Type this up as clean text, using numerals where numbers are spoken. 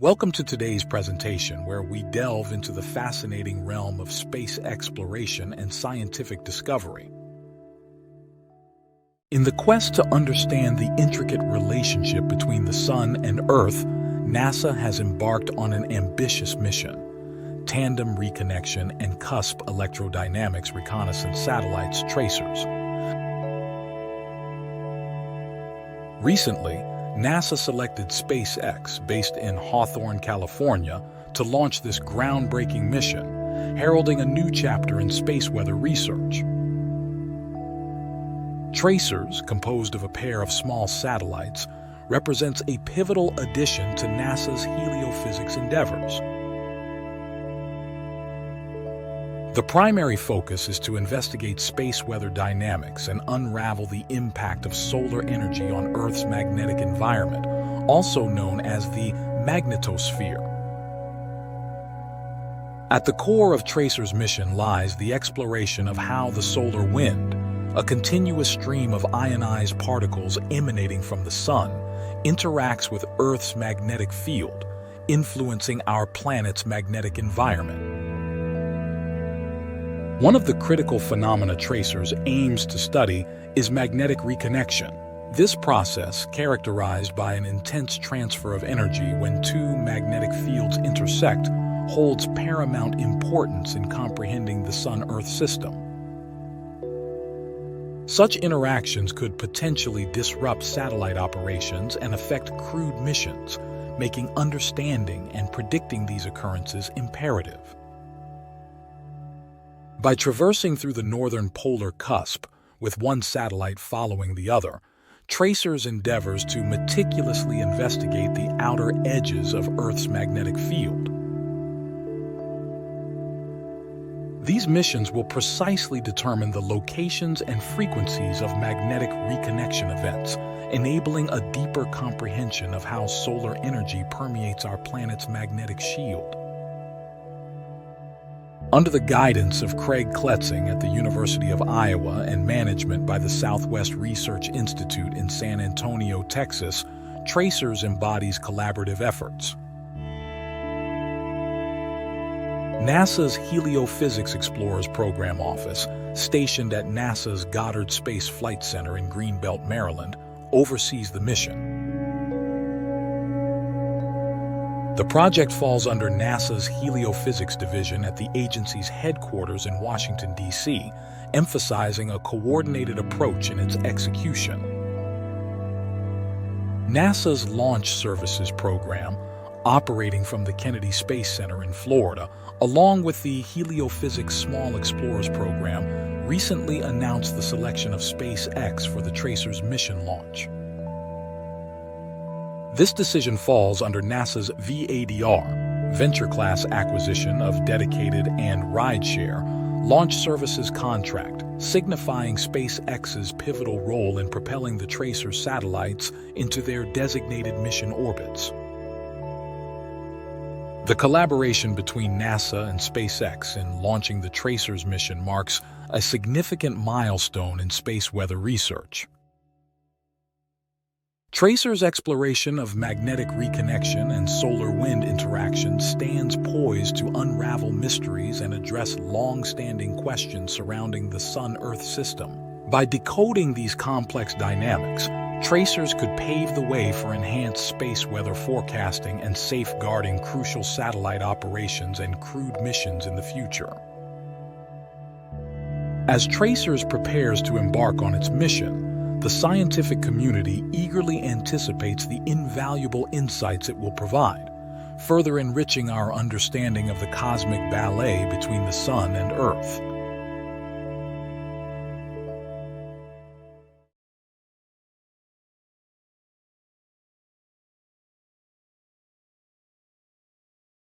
Welcome to today's presentation, where we delve into the fascinating realm of space exploration and scientific discovery. In the quest to understand the intricate relationship between the Sun and Earth, NASA has embarked on an ambitious mission: Tandem Reconnection and Cusp Electrodynamics Reconnaissance Satellites Tracers. Recently, NASA selected SpaceX, based in Hawthorne, California, to launch this groundbreaking mission, heralding a new chapter in space weather research. Tracers, composed of a pair of small satellites, represents a pivotal addition to NASA's heliophysics endeavors. The primary focus is to investigate space weather dynamics and unravel the impact of solar energy on Earth's magnetic environment, also known as the Magnetosphere. At the core of Tracer's mission lies the exploration of how the solar wind, a continuous stream of ionized particles emanating from the Sun, interacts with Earth's magnetic field, influencing our planet's magnetic environment. One of the critical phenomena Tracers aims to study is magnetic reconnection. This process, characterized by an intense transfer of energy when two magnetic fields intersect, holds paramount importance in comprehending the Sun-Earth system. Such interactions could potentially disrupt satellite operations and affect crewed missions, making understanding and predicting these occurrences imperative. By traversing through the northern polar cusp, with one satellite following the other, Tracers endeavors to meticulously investigate the outer edges of Earth's magnetic field. These missions will precisely determine the locations and frequencies of magnetic reconnection events, enabling a deeper comprehension of how solar energy permeates our planet's magnetic shield. Under the guidance of Craig Kletzing at the University of Iowa and management by the Southwest Research Institute in San Antonio, Texas, Tracers embodies collaborative efforts. NASA's Heliophysics Explorers Program Office, stationed at NASA's Goddard Space Flight Center in Greenbelt, Maryland, oversees the mission. The project falls under NASA's Heliophysics Division at the agency's headquarters in Washington, D.C., emphasizing a coordinated approach in its execution. NASA's Launch Services Program, operating from the Kennedy Space Center in Florida, along with the Heliophysics Small Explorers Program, recently announced the selection of SpaceX for the Tracer's mission launch. This decision falls under NASA's VADR, Venture Class Acquisition of Dedicated and Rideshare, Launch Services Contract, signifying SpaceX's pivotal role in propelling the Tracer satellites into their designated mission orbits. The collaboration between NASA and SpaceX in launching the Tracer's mission marks a significant milestone in space weather research. Tracer's exploration of magnetic reconnection and solar wind interaction stands poised to unravel mysteries and address long-standing questions surrounding the Sun-Earth system. By decoding these complex dynamics, Tracers could pave the way for enhanced space weather forecasting and safeguarding crucial satellite operations and crewed missions in the future. As Tracers prepares to embark on its mission, the scientific community eagerly anticipates the invaluable insights it will provide, further enriching our understanding of the cosmic ballet between the Sun and Earth.